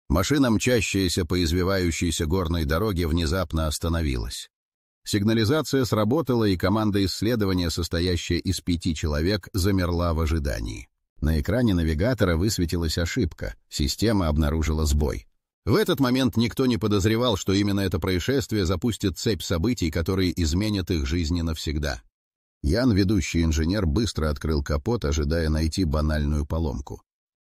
Машина, мчащаяся по извивающейся горной дороге, внезапно остановилась. Сигнализация сработала, и команда исследования, состоящая из 5 человек, замерла в ожидании. На экране навигатора высветилась ошибка. Система обнаружила сбой. В этот момент никто не подозревал, что именно это происшествие запустит цепь событий, которые изменят их жизни навсегда. Ян, ведущий инженер, быстро открыл капот, ожидая найти банальную поломку.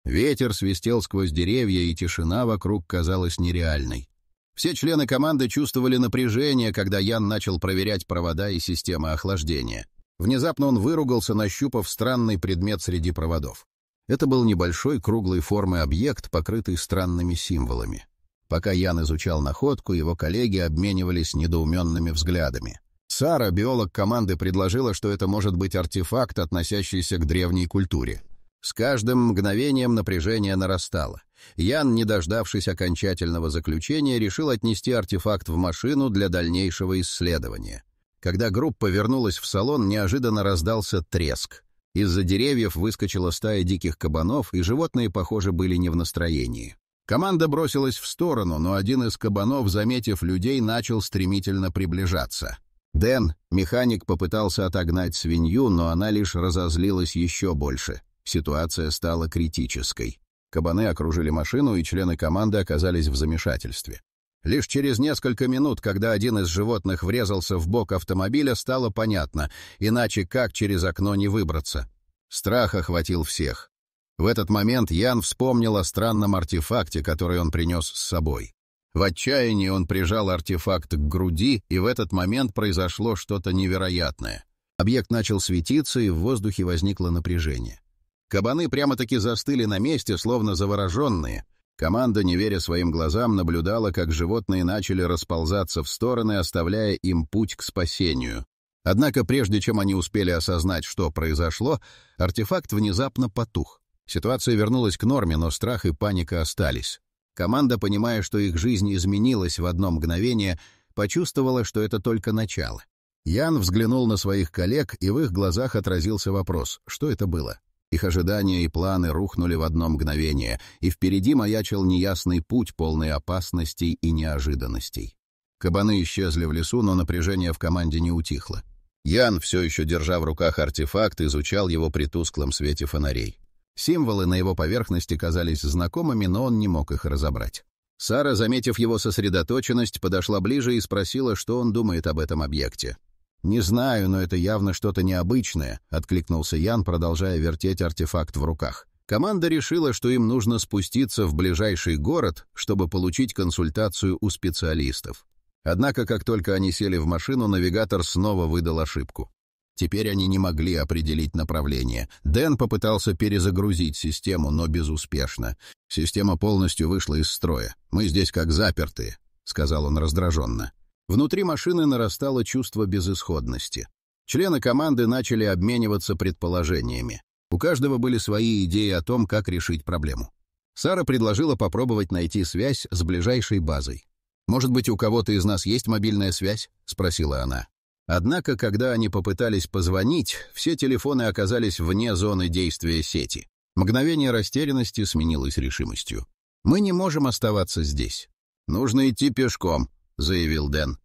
Ветер свистел сквозь деревья, и тишина вокруг казалась нереальной. Все члены команды чувствовали напряжение, когда Ян начал проверять провода и системы охлаждения. Внезапно он выругался, нащупав странный предмет среди проводов. Это был небольшой круглой формы объект, покрытый странными символами. Пока Ян изучал находку, его коллеги обменивались недоуменными взглядами. Сара, биолог команды, предложила, что это может быть артефакт, относящийся к древней культуре. С каждым мгновением напряжение нарастало. Ян, не дождавшись окончательного заключения, решил отнести артефакт в машину для дальнейшего исследования. Когда группа вернулась в салон, неожиданно раздался треск. Из-за деревьев выскочила стая диких кабанов, и животные, похоже, были не в настроении. Команда бросилась в сторону, но один из кабанов, заметив людей, начал стремительно приближаться. Дэн, механик, попытался отогнать свинью, но она лишь разозлилась еще больше. Ситуация стала критической. Кабаны окружили машину, и члены команды оказались в замешательстве. Лишь через несколько минут, когда один из животных врезался в бок автомобиля, стало понятно, иначе как через окно не выбраться. Страх охватил всех. В этот момент Ян вспомнил о странном артефакте, который он принес с собой. В отчаянии он прижал артефакт к груди, и в этот момент произошло что-то невероятное. Объект начал светиться, и в воздухе возникло напряжение. Кабаны прямо-таки застыли на месте, словно завороженные. Команда, не веря своим глазам, наблюдала, как животные начали расползаться в стороны, оставляя им путь к спасению. Однако, прежде чем они успели осознать, что произошло, артефакт внезапно потух. Ситуация вернулась к норме, но страх и паника остались. Команда, понимая, что их жизнь изменилась в одно мгновение, почувствовала, что это только начало. Ян взглянул на своих коллег, и в их глазах отразился вопрос: что это было? Их ожидания и планы рухнули в одно мгновение, и впереди маячил неясный путь, полный опасностей и неожиданностей. Кабаны исчезли в лесу, но напряжение в команде не утихло. Ян, все еще держа в руках артефакт, изучал его при тусклом свете фонарей. Символы на его поверхности казались знакомыми, но он не мог их разобрать. Сара, заметив его сосредоточенность, подошла ближе и спросила, что он думает об этом объекте. «Не знаю, но это явно что-то необычное», — откликнулся Ян, продолжая вертеть артефакт в руках. Команда решила, что им нужно спуститься в ближайший город, чтобы получить консультацию у специалистов. Однако, как только они сели в машину, навигатор снова выдал ошибку. Теперь они не могли определить направление. Дэн попытался перезагрузить систему, но безуспешно. «Система полностью вышла из строя. Мы здесь как запертые», — сказал он раздраженно. Внутри машины нарастало чувство безысходности. Члены команды начали обмениваться предположениями. У каждого были свои идеи о том, как решить проблему. Сара предложила попробовать найти связь с ближайшей базой. «Может быть, у кого-то из нас есть мобильная связь?» — спросила она. Однако, когда они попытались позвонить, все телефоны оказались вне зоны действия сети. Мгновение растерянности сменилось решимостью. «Мы не можем оставаться здесь. Нужно идти пешком», — заявил Дэн.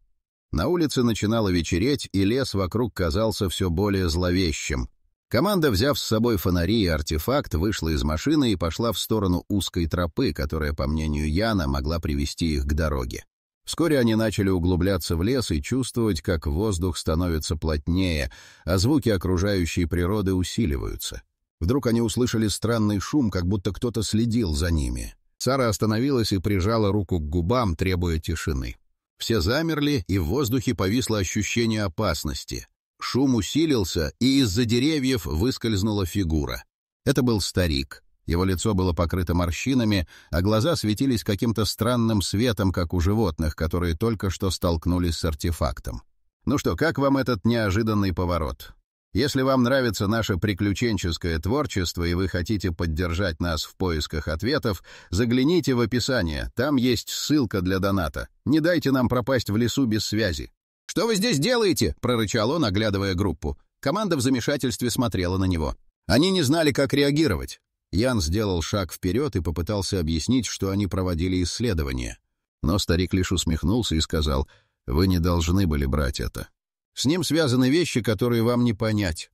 На улице начинало вечереть, и лес вокруг казался все более зловещим. Команда, взяв с собой фонари и артефакт, вышла из машины и пошла в сторону узкой тропы, которая, по мнению Яна, могла привести их к дороге. Вскоре они начали углубляться в лес и чувствовать, как воздух становится плотнее, а звуки окружающей природы усиливаются. Вдруг они услышали странный шум, как будто кто-то следил за ними. Сара остановилась и прижала руку к губам, требуя тишины. Все замерли, и в воздухе повисло ощущение опасности. Шум усилился, и из-за деревьев выскользнула фигура. Это был старик. Его лицо было покрыто морщинами, а глаза светились каким-то странным светом, как у животных, которые только что столкнулись с артефактом. «Ну что, как вам этот неожиданный поворот? Если вам нравится наше приключенческое творчество и вы хотите поддержать нас в поисках ответов, загляните в описание, там есть ссылка для доната. Не дайте нам пропасть в лесу без связи». «Что вы здесь делаете?» — прорычал он, оглядывая группу. Команда в замешательстве смотрела на него. Они не знали, как реагировать. Ян сделал шаг вперед и попытался объяснить, что они проводили исследование. Но старик лишь усмехнулся и сказал: «Вы не должны были брать это. С ним связаны вещи, которые вам не понять».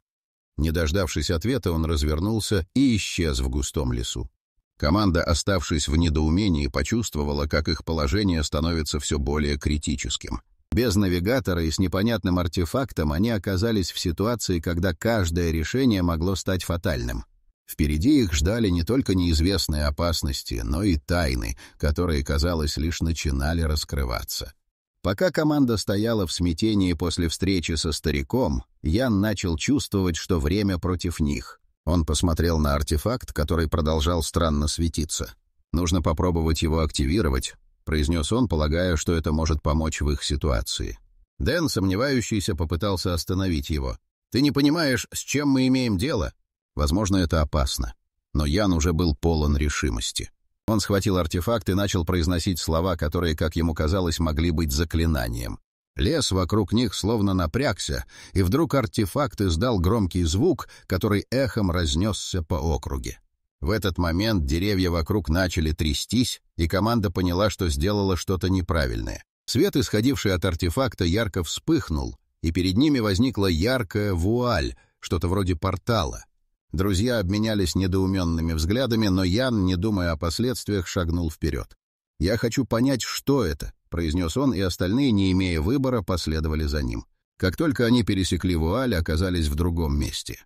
Не дождавшись ответа, он развернулся и исчез в густом лесу. Команда, оставшись в недоумении, почувствовала, как их положение становится все более критическим. Без навигатора и с непонятным артефактом они оказались в ситуации, когда каждое решение могло стать фатальным. Впереди их ждали не только неизвестные опасности, но и тайны, которые, казалось, лишь начинали раскрываться. Пока команда стояла в смятении после встречи со стариком, Ян начал чувствовать, что время против них. Он посмотрел на артефакт, который продолжал странно светиться. «Нужно попробовать его активировать», — произнес он, полагая, что это может помочь в их ситуации. Дэн, сомневающийся, попытался остановить его. «Ты не понимаешь, с чем мы имеем дело? Возможно, это опасно». Но Ян уже был полон решимости. Он схватил артефакт и начал произносить слова, которые, как ему казалось, могли быть заклинанием. Лес вокруг них словно напрягся, и вдруг артефакт издал громкий звук, который эхом разнесся по округе. В этот момент деревья вокруг начали трястись, и команда поняла, что сделала что-то неправильное. Свет, исходивший от артефакта, ярко вспыхнул, и перед ними возникла яркая вуаль, что-то вроде портала. Друзья обменялись недоуменными взглядами, но Ян, не думая о последствиях, шагнул вперед. «Я хочу понять, что это», — произнес он, и остальные, не имея выбора, последовали за ним. Как только они пересекли вуаль, оказались в другом месте.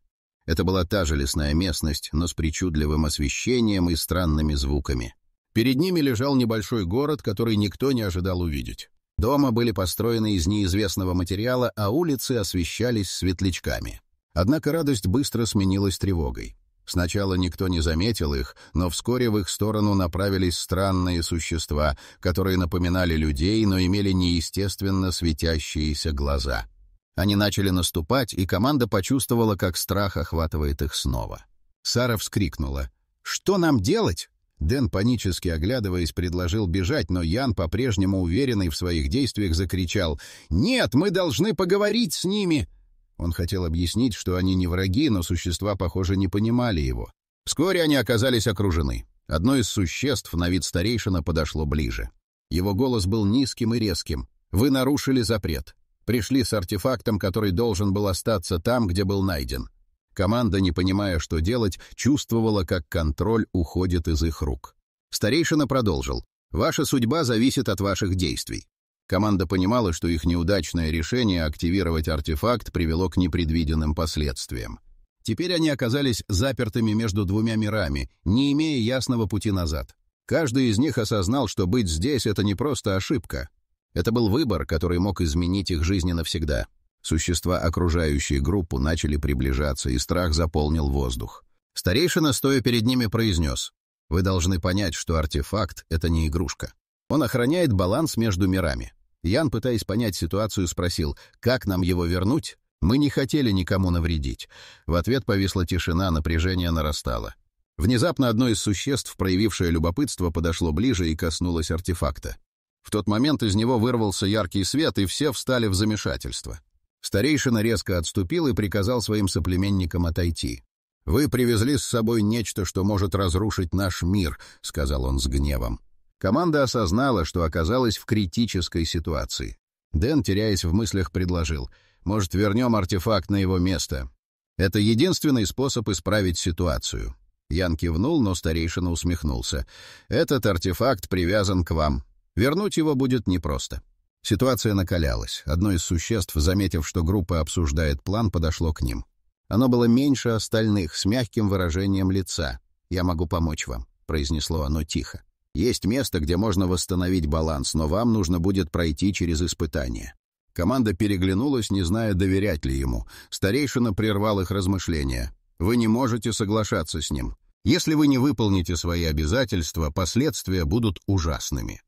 Это была та же лесная местность, но с причудливым освещением и странными звуками. Перед ними лежал небольшой город, который никто не ожидал увидеть. Дома были построены из неизвестного материала, а улицы освещались светлячками. Однако радость быстро сменилась тревогой. Сначала никто не заметил их, но вскоре в их сторону направились странные существа, которые напоминали людей, но имели неестественно светящиеся глаза. Они начали наступать, и команда почувствовала, как страх охватывает их снова. Сара вскрикнула: «Что нам делать?» Дэн, панически оглядываясь, предложил бежать, но Ян, по-прежнему уверенный в своих действиях, закричал: «Нет, мы должны поговорить с ними!» Он хотел объяснить, что они не враги, но существа, похоже, не понимали его. Вскоре они оказались окружены. Одно из существ, на вид старейшина, подошло ближе. Его голос был низким и резким. «Вы нарушили запрет. Пришли с артефактом, который должен был остаться там, где был найден». Команда, не понимая, что делать, чувствовала, как контроль уходит из их рук. Старейшина продолжил: «Ваша судьба зависит от ваших действий». Команда понимала, что их неудачное решение активировать артефакт привело к непредвиденным последствиям. Теперь они оказались запертыми между двумя мирами, не имея ясного пути назад. Каждый из них осознал, что быть здесь — это не просто ошибка. Это был выбор, который мог изменить их жизни навсегда. Существа, окружающие группу, начали приближаться, и страх заполнил воздух. Старейшина, стоя перед ними, произнес: «Вы должны понять, что артефакт — это не игрушка. Он охраняет баланс между мирами». Ян, пытаясь понять ситуацию, спросил: «Как нам его вернуть? Мы не хотели никому навредить». В ответ повисла тишина, напряжение нарастало. Внезапно одно из существ, проявившее любопытство, подошло ближе и коснулось артефакта. В тот момент из него вырвался яркий свет, и все встали в замешательство. Старейшина резко отступил и приказал своим соплеменникам отойти. «Вы привезли с собой нечто, что может разрушить наш мир», — сказал он с гневом. Команда осознала, что оказалась в критической ситуации. Дэн, теряясь в мыслях, предложил: «Может, вернем артефакт на его место? Это единственный способ исправить ситуацию». Ян кивнул, но старейшина усмехнулся. «Этот артефакт привязан к вам. Вернуть его будет непросто». Ситуация накалялась. Одно из существ, заметив, что группа обсуждает план, подошло к ним. Оно было меньше остальных, с мягким выражением лица. «Я могу помочь вам», — произнесло оно тихо. «Есть место, где можно восстановить баланс, но вам нужно будет пройти через испытание». Команда переглянулась, не зная, доверять ли ему. Старейшина прервал их размышления. «Вы не можете соглашаться с ним. Если вы не выполните свои обязательства, последствия будут ужасными».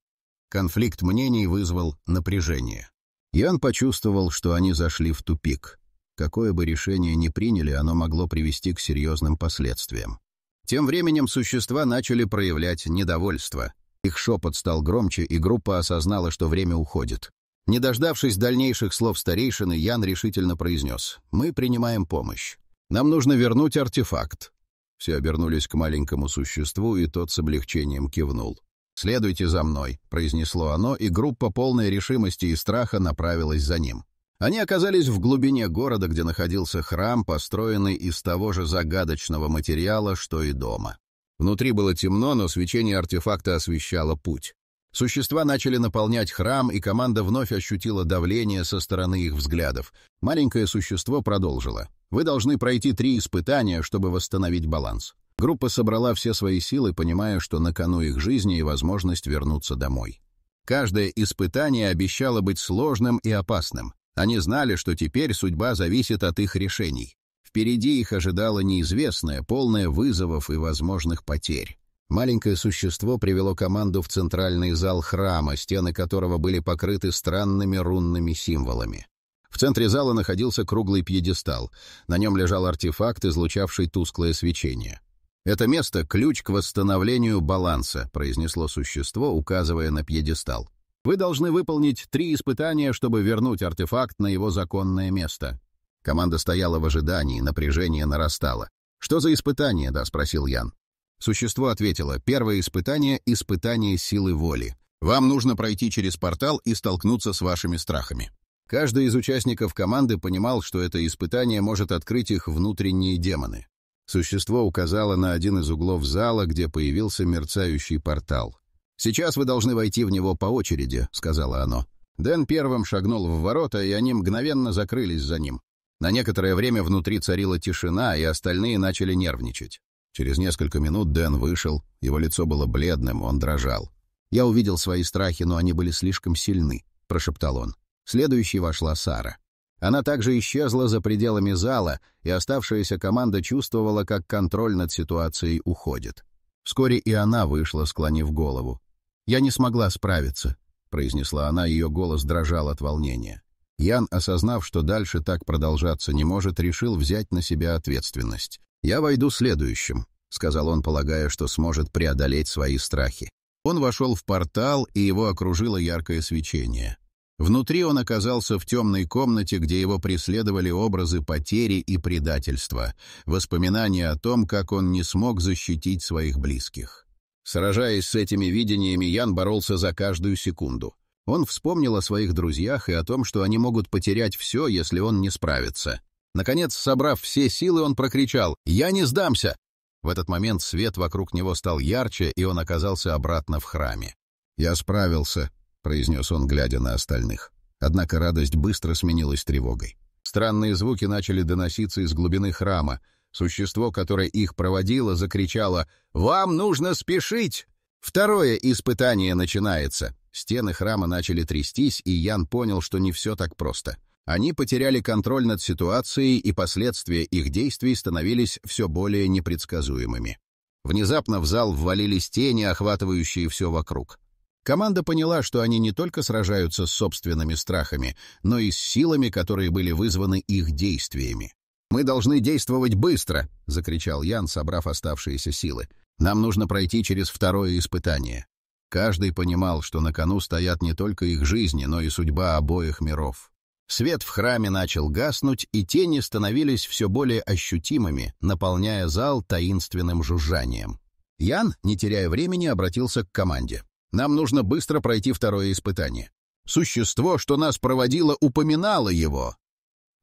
Конфликт мнений вызвал напряжение. Ян почувствовал, что они зашли в тупик. Какое бы решение ни приняли, оно могло привести к серьезным последствиям. Тем временем существа начали проявлять недовольство. Их шепот стал громче, и группа осознала, что время уходит. Не дождавшись дальнейших слов старейшины, Ян решительно произнес: «Мы принимаем помощь. Нам нужно вернуть артефакт». Все обернулись к маленькому существу, и тот с облегчением кивнул. «Следуйте за мной», — произнесло оно, и группа, полной решимости и страха, направилась за ним. Они оказались в глубине города, где находился храм, построенный из того же загадочного материала, что и дома. Внутри было темно, но свечение артефакта освещало путь. Существа начали наполнять храм, и команда вновь ощутила давление со стороны их взглядов. Маленькое существо продолжило. «Вы должны пройти 3 испытания, чтобы восстановить баланс». Группа собрала все свои силы, понимая, что на кону их жизни и возможность вернуться домой. Каждое испытание обещало быть сложным и опасным. Они знали, что теперь судьба зависит от их решений. Впереди их ожидало неизвестное, полное вызовов и возможных потерь. Маленькое существо привело команду в центральный зал храма, стены которого были покрыты странными рунными символами. В центре зала находился круглый пьедестал. На нем лежал артефакт, излучавший тусклое свечение. «Это место — ключ к восстановлению баланса», — произнесло существо, указывая на пьедестал. «Вы должны выполнить 3 испытания, чтобы вернуть артефакт на его законное место». Команда стояла в ожидании, напряжение нарастало. «Что за испытание?» — спросил Ян. Существо ответило: «Первое испытание — испытание силы воли. Вам нужно пройти через портал и столкнуться с вашими страхами». Каждый из участников команды понимал, что это испытание может открыть их внутренние демоны. Существо указало на один из углов зала, где появился мерцающий портал. «Сейчас вы должны войти в него по очереди», — сказала оно. Дэн первым шагнул в ворота, и они мгновенно закрылись за ним. На некоторое время внутри царила тишина, и остальные начали нервничать. Через несколько минут Дэн вышел, его лицо было бледным, он дрожал. «Я увидел свои страхи, но они были слишком сильны», — прошептал он. Следующей вошла Сара. Она также исчезла за пределами зала, и оставшаяся команда чувствовала, как контроль над ситуацией уходит. Вскоре и она вышла, склонив голову. «Я не смогла справиться», — произнесла она, ее голос дрожал от волнения. Ян, осознав, что дальше так продолжаться не может, решил взять на себя ответственность. «Я войду следующим», — сказал он, полагая, что сможет преодолеть свои страхи. Он вошел в портал, и его окружило яркое свечение. Внутри он оказался в темной комнате, где его преследовали образы потери и предательства, воспоминания о том, как он не смог защитить своих близких. Сражаясь с этими видениями, Ян боролся за каждую секунду. Он вспомнил о своих друзьях и о том, что они могут потерять все, если он не справится. Наконец, собрав все силы, он прокричал: «Я не сдамся!» В этот момент свет вокруг него стал ярче, и он оказался обратно в храме. «Я справился», — произнес он, глядя на остальных. Однако радость быстро сменилась тревогой. Странные звуки начали доноситься из глубины храма. Существо, которое их проводило, закричало: «Вам нужно спешить! Второе испытание начинается!» Стены храма начали трястись, и Ян понял, что не все так просто. Они потеряли контроль над ситуацией, и последствия их действий становились все более непредсказуемыми. Внезапно в зал ввалились тени, охватывающие все вокруг. Команда поняла, что они не только сражаются с собственными страхами, но и с силами, которые были вызваны их действиями. «Мы должны действовать быстро!» — закричал Ян, собрав оставшиеся силы. «Нам нужно пройти через второе испытание». Каждый понимал, что на кону стоят не только их жизни, но и судьба обоих миров. Свет в храме начал гаснуть, и тени становились все более ощутимыми, наполняя зал таинственным жужжанием. Ян, не теряя времени, обратился к команде. «Нам нужно быстро пройти второе испытание. Существо, что нас проводило, упоминало его».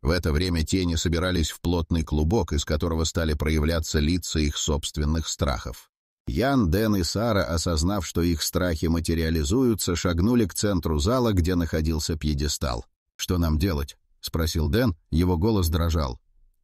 В это время тени собирались в плотный клубок, из которого стали проявляться лица их собственных страхов. Ян, Дэн и Сара, осознав, что их страхи материализуются, шагнули к центру зала, где находился пьедестал. «Что нам делать?» — спросил Дэн, его голос дрожал.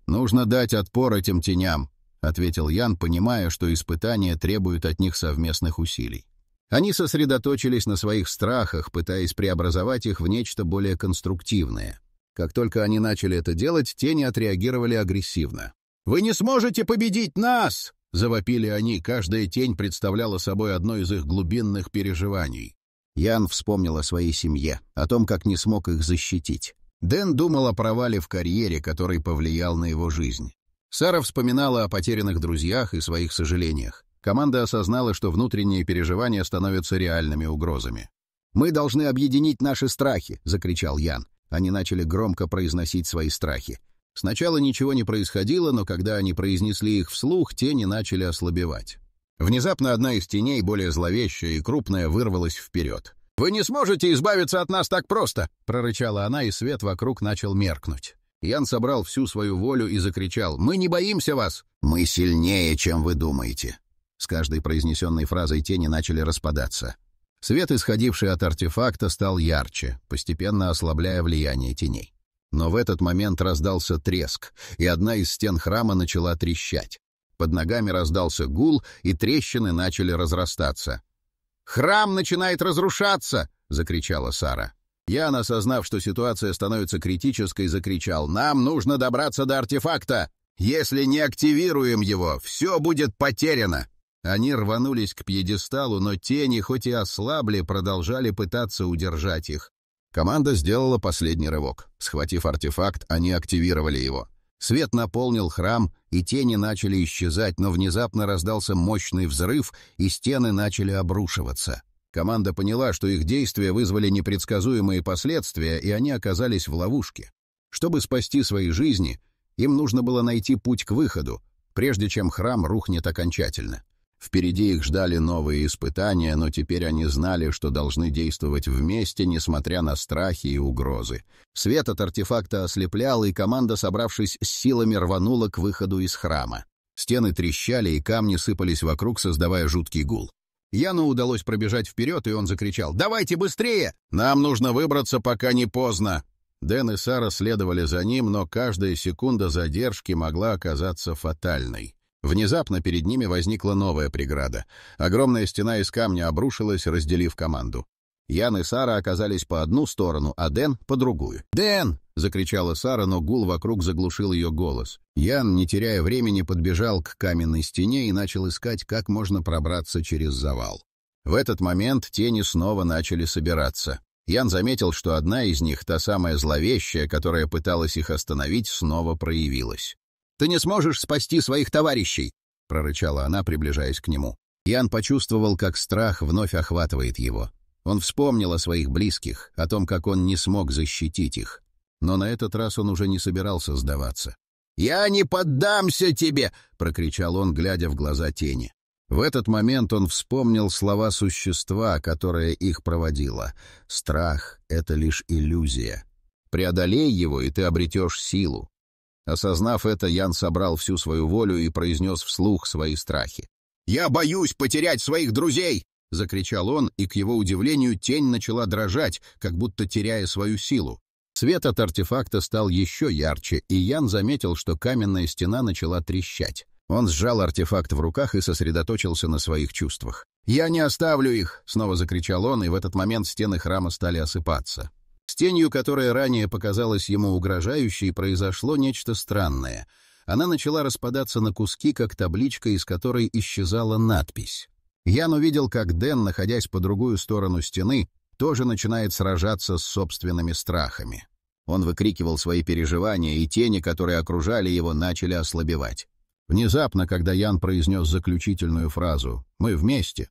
«Нужно дать отпор этим теням», — ответил Ян, понимая, что испытания требуют от них совместных усилий. Они сосредоточились на своих страхах, пытаясь преобразовать их в нечто более конструктивное. Как только они начали это делать, тени отреагировали агрессивно. «Вы не сможете победить нас!» — завопили они, каждая тень представляла собой одно из их глубинных переживаний. Ян вспомнил о своей семье, о том, как не смог их защитить. Дэн думал о провале в карьере, который повлиял на его жизнь. Сара вспоминала о потерянных друзьях и своих сожалениях. Команда осознала, что внутренние переживания становятся реальными угрозами. «Мы должны объединить наши страхи!» — закричал Ян. Они начали громко произносить свои страхи. Сначала ничего не происходило, но когда они произнесли их вслух, тени начали ослабевать. Внезапно одна из теней, более зловещая и крупная, вырвалась вперед. «Вы не сможете избавиться от нас так просто!» — прорычала она, и свет вокруг начал меркнуть. Ян собрал всю свою волю и закричал: «Мы не боимся вас! Мы сильнее, чем вы думаете!» С каждой произнесенной фразой тени начали распадаться. Свет, исходивший от артефакта, стал ярче, постепенно ослабляя влияние теней. Но в этот момент раздался треск, и одна из стен храма начала трещать. Под ногами раздался гул, и трещины начали разрастаться. «Храм начинает разрушаться!» — закричала Сара. Ян, осознав, что ситуация становится критической, закричал: «Нам нужно добраться до артефакта! Если не активируем его, все будет потеряно!» Они рванулись к пьедесталу, но тени, хоть и ослабли, продолжали пытаться удержать их. Команда сделала последний рывок. Схватив артефакт, они активировали его. Свет наполнил храм, и тени начали исчезать, но внезапно раздался мощный взрыв, и стены начали обрушиваться. Команда поняла, что их действия вызвали непредсказуемые последствия, и они оказались в ловушке. Чтобы спасти свои жизни, им нужно было найти путь к выходу, прежде чем храм рухнет окончательно. Впереди их ждали новые испытания, но теперь они знали, что должны действовать вместе, несмотря на страхи и угрозы. Свет от артефакта ослеплял, и команда, собравшись с силами, рванула к выходу из храма. Стены трещали, и камни сыпались вокруг, создавая жуткий гул. Яну удалось пробежать вперед, и он закричал: «Давайте быстрее! Нам нужно выбраться, пока не поздно!» Дэн и Сара следовали за ним, но каждая секунда задержки могла оказаться фатальной. Внезапно перед ними возникла новая преграда. Огромная стена из камня обрушилась, разделив команду. Ян и Сара оказались по одну сторону, а Дэн — по другую. «Дэн!» — закричала Сара, но гул вокруг заглушил ее голос. Ян, не теряя времени, подбежал к каменной стене и начал искать, как можно пробраться через завал. В этот момент тени снова начали собираться. Ян заметил, что одна из них, та самая зловещая, которая пыталась их остановить, снова проявилась. «Ты не сможешь спасти своих товарищей!» — прорычала она, приближаясь к нему. Ян почувствовал, как страх вновь охватывает его. Он вспомнил о своих близких, о том, как он не смог защитить их. Но на этот раз он уже не собирался сдаваться. «Я не поддамся тебе!» — прокричал он, глядя в глаза тени. В этот момент он вспомнил слова существа, которое их проводило. «Страх — это лишь иллюзия. Преодолей его, и ты обретешь силу». Осознав это, Ян собрал всю свою волю и произнес вслух свои страхи. «Я боюсь потерять своих друзей!» — закричал он, и, к его удивлению, тень начала дрожать, как будто теряя свою силу. Свет от артефакта стал еще ярче, и Ян заметил, что каменная стена начала трещать. Он сжал артефакт в руках и сосредоточился на своих чувствах. «Я не оставлю их!» — снова закричал он, и в этот момент стены храма стали осыпаться. С тенью, которая ранее показалась ему угрожающей, произошло нечто странное. Она начала распадаться на куски, как табличка, из которой исчезала надпись. Ян увидел, как Дэн, находясь по другую сторону стены, тоже начинает сражаться с собственными страхами. Он выкрикивал свои переживания, и тени, которые окружали его, начали ослабевать. Внезапно, когда Ян произнес заключительную фразу «Мы вместе»,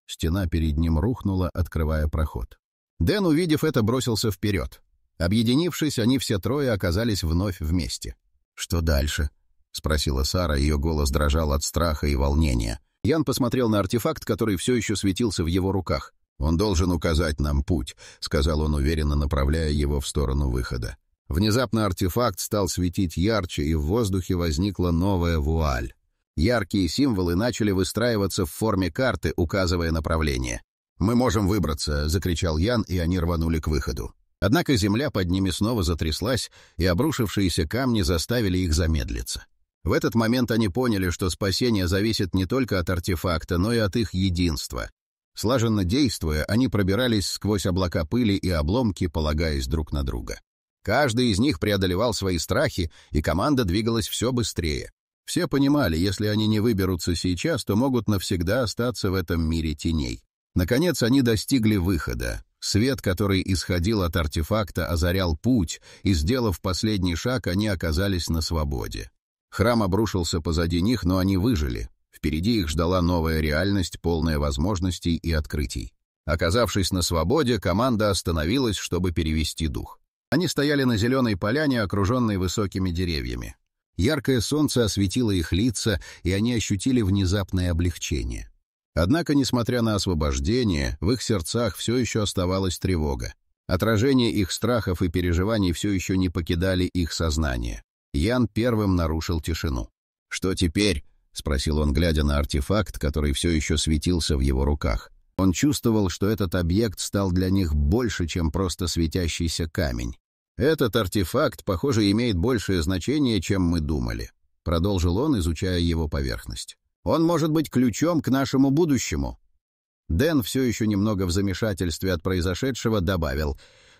стена перед ним рухнула, открывая проход. Дэн, увидев это, бросился вперед. Объединившись, они все трое оказались вновь вместе. «Что дальше?» — спросила Сара, ее голос дрожал от страха и волнения. Ян посмотрел на артефакт, который все еще светился в его руках. «Он должен указать нам путь», — сказал он, уверенно направляя его в сторону выхода. Внезапно артефакт стал светить ярче, и в воздухе возникла новая вуаль. Яркие символы начали выстраиваться в форме карты, указывая направление. «Мы можем выбраться!» — закричал Ян, и они рванули к выходу. Однако земля под ними снова затряслась, и обрушившиеся камни заставили их замедлиться. В этот момент они поняли, что спасение зависит не только от артефакта, но и от их единства. Слаженно действуя, они пробирались сквозь облака пыли и обломки, полагаясь друг на друга. Каждый из них преодолевал свои страхи, и команда двигалась все быстрее. Все понимали, если они не выберутся сейчас, то могут навсегда остаться в этом мире теней. Наконец они достигли выхода. Свет, который исходил от артефакта, озарял путь, и, сделав последний шаг, они оказались на свободе. Храм обрушился позади них, но они выжили. Впереди их ждала новая реальность, полная возможностей и открытий. Оказавшись на свободе, команда остановилась, чтобы перевести дух. Они стояли на зеленой поляне, окруженной высокими деревьями. Яркое солнце осветило их лица, и они ощутили внезапное облегчение. Однако, несмотря на освобождение, в их сердцах все еще оставалась тревога. Отражение их страхов и переживаний все еще не покидали их сознание. Ян первым нарушил тишину. «Что теперь?» — спросил он, глядя на артефакт, который все еще светился в его руках. Он чувствовал, что этот объект стал для них больше, чем просто светящийся камень. «Этот артефакт, похоже, имеет большее значение, чем мы думали», — продолжил он, изучая его поверхность. «Он может быть ключом к нашему будущему». Дэн, все еще немного в замешательстве от произошедшего, добавил: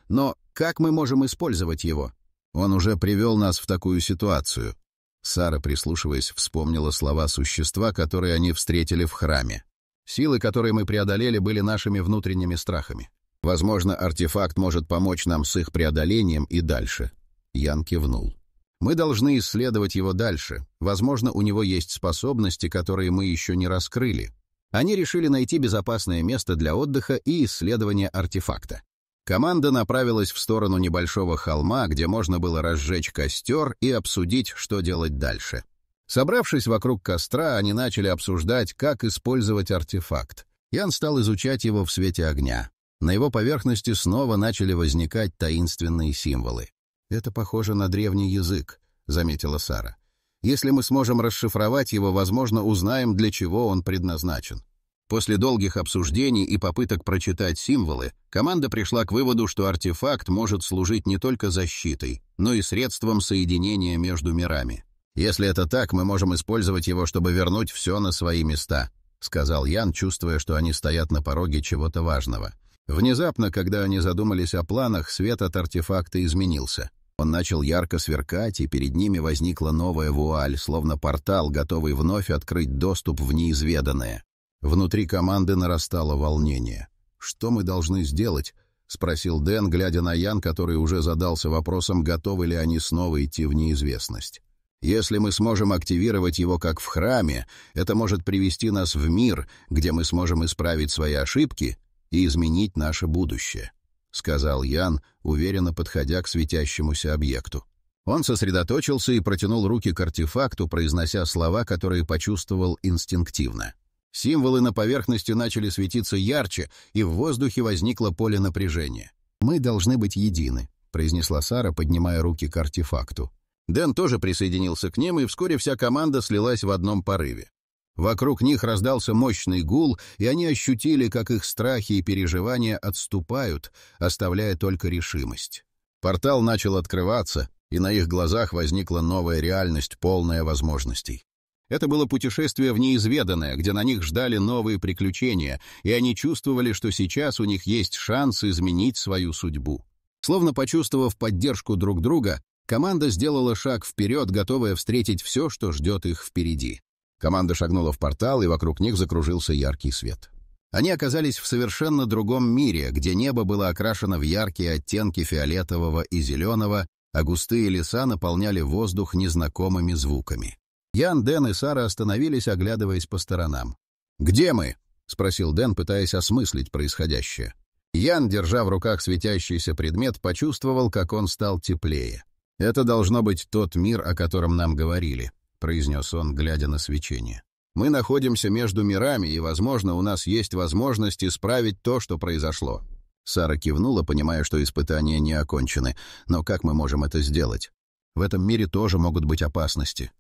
«Но как мы можем использовать его? Он уже привел нас в такую ситуацию». Сара, прислушиваясь, вспомнила слова существа, которые они встретили в храме. «Силы, которые мы преодолели, были нашими внутренними страхами. Возможно, артефакт может помочь нам с их преодолением и дальше». Ян кивнул. «Мы должны исследовать его дальше. Возможно, у него есть способности, которые мы еще не раскрыли». Они решили найти безопасное место для отдыха и исследования артефакта. Команда направилась в сторону небольшого холма, где можно было разжечь костер и обсудить, что делать дальше. Собравшись вокруг костра, они начали обсуждать, как использовать артефакт. Ян стал изучать его в свете огня. На его поверхности снова начали возникать таинственные символы. «Это похоже на древний язык», — заметила Сара. «Если мы сможем расшифровать его, возможно, узнаем, для чего он предназначен». После долгих обсуждений и попыток прочитать символы, команда пришла к выводу, что артефакт может служить не только защитой, но и средством соединения между мирами. «Если это так, мы можем использовать его, чтобы вернуть все на свои места», — сказал Ян, чувствуя, что они стоят на пороге чего-то важного. Внезапно, когда они задумались о планах, свет от артефакта изменился. Он начал ярко сверкать, и перед ними возникла новая вуаль, словно портал, готовый вновь открыть доступ в неизведанное. Внутри команды нарастало волнение. «Что мы должны сделать?» — спросил Дэн, глядя на Ян, который уже задался вопросом, готовы ли они снова идти в неизвестность. «Если мы сможем активировать его как в храме, это может привести нас в мир, где мы сможем исправить свои ошибки и изменить наше будущее», — сказал Ян, уверенно подходя к светящемуся объекту. Он сосредоточился и протянул руки к артефакту, произнося слова, которые почувствовал инстинктивно. Символы на поверхности начали светиться ярче, и в воздухе возникло поле напряжения. «Мы должны быть едины», — произнесла Сара, поднимая руки к артефакту. Дэн тоже присоединился к ним, и вскоре вся команда слилась в одном порыве. Вокруг них раздался мощный гул, и они ощутили, как их страхи и переживания отступают, оставляя только решимость. Портал начал открываться, и на их глазах возникла новая реальность, полная возможностей. Это было путешествие в неизведанное, где на них ждали новые приключения, и они чувствовали, что сейчас у них есть шанс изменить свою судьбу. Словно почувствовав поддержку друг друга, команда сделала шаг вперед, готовая встретить все, что ждет их впереди. Команда шагнула в портал, и вокруг них закружился яркий свет. Они оказались в совершенно другом мире, где небо было окрашено в яркие оттенки фиолетового и зеленого, а густые леса наполняли воздух незнакомыми звуками. Ян, Дэн и Сара остановились, оглядываясь по сторонам. «Где мы?» — спросил Дэн, пытаясь осмыслить происходящее. Ян, держа в руках светящийся предмет, почувствовал, как он стал теплее. «Это должно быть тот мир, о котором нам говорили», — произнес он, глядя на свечение. «Мы находимся между мирами, и, возможно, у нас есть возможность исправить то, что произошло». Сара кивнула, понимая, что испытания не окончены. «Но как мы можем это сделать? В этом мире тоже могут быть опасности».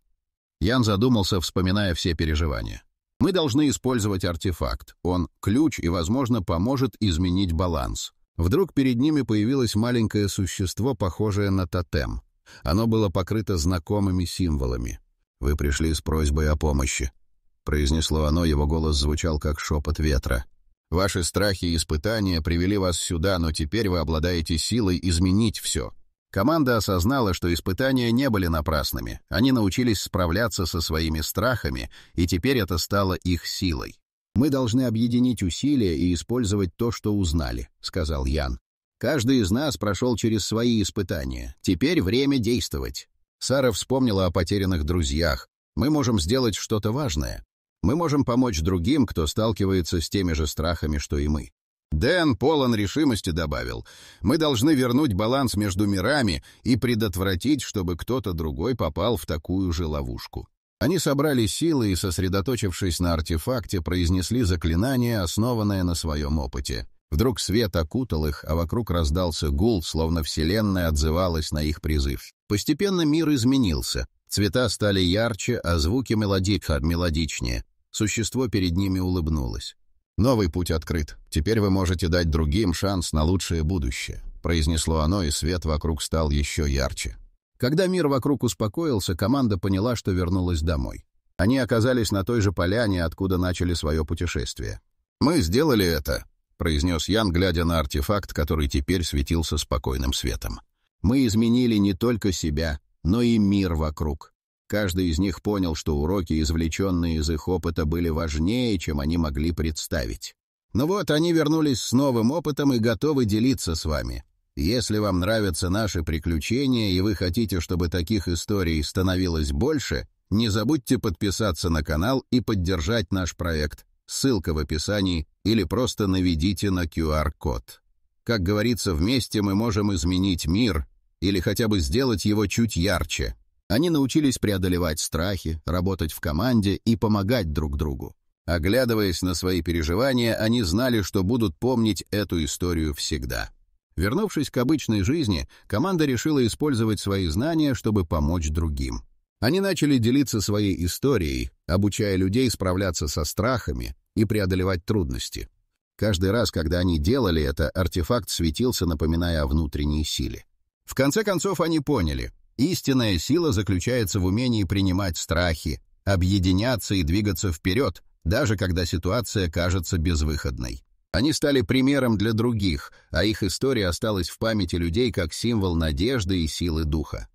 Ян задумался, вспоминая все переживания. «Мы должны использовать артефакт. Он — ключ и, возможно, поможет изменить баланс». Вдруг перед ними появилось маленькое существо, похожее на тотем. Оно было покрыто знакомыми символами. «Вы пришли с просьбой о помощи», — произнесло оно, его голос звучал как шепот ветра. «Ваши страхи и испытания привели вас сюда, но теперь вы обладаете силой изменить все». Команда осознала, что испытания не были напрасными. Они научились справляться со своими страхами, и теперь это стало их силой. «Мы должны объединить усилия и использовать то, что узнали», — сказал Ян. «Каждый из нас прошел через свои испытания. Теперь время действовать». Сара вспомнила о потерянных друзьях. «Мы можем сделать что-то важное. Мы можем помочь другим, кто сталкивается с теми же страхами, что и мы». Дэн полон решимости добавил: «Мы должны вернуть баланс между мирами и предотвратить, чтобы кто-то другой попал в такую же ловушку». Они собрали силы и, сосредоточившись на артефакте, произнесли заклинание, основанное на своем опыте. Вдруг свет окутал их, а вокруг раздался гул, словно Вселенная отзывалась на их призыв. Постепенно мир изменился. Цвета стали ярче, а звуки мелодичнее. Существо перед ними улыбнулось. «Новый путь открыт. Теперь вы можете дать другим шанс на лучшее будущее», — произнесло оно, и свет вокруг стал еще ярче. Когда мир вокруг успокоился, команда поняла, что вернулась домой. Они оказались на той же поляне, откуда начали свое путешествие. «Мы сделали это», — произнес Ян, глядя на артефакт, который теперь светился спокойным светом. «Мы изменили не только себя, но и мир вокруг». Каждый из них понял, что уроки, извлеченные из их опыта, были важнее, чем они могли представить. Но вот они вернулись с новым опытом и готовы делиться с вами. Если вам нравятся наши приключения и вы хотите, чтобы таких историй становилось больше, не забудьте подписаться на канал и поддержать наш проект. Ссылка в описании или просто наведите на QR-код. Как говорится, вместе мы можем изменить мир или хотя бы сделать его чуть ярче. Они научились преодолевать страхи, работать в команде и помогать друг другу. Оглядываясь на свои переживания, они знали, что будут помнить эту историю всегда. Вернувшись к обычной жизни, команда решила использовать свои знания, чтобы помочь другим. Они начали делиться своей историей, обучая людей справляться со страхами и преодолевать трудности. Каждый раз, когда они делали это, артефакт светился, напоминая о внутренней силе. В конце концов, они поняли: истинная сила заключается в умении принимать страхи, объединяться и двигаться вперед, даже когда ситуация кажется безвыходной. Они стали примером для других, а их история осталась в памяти людей как символ надежды и силы духа.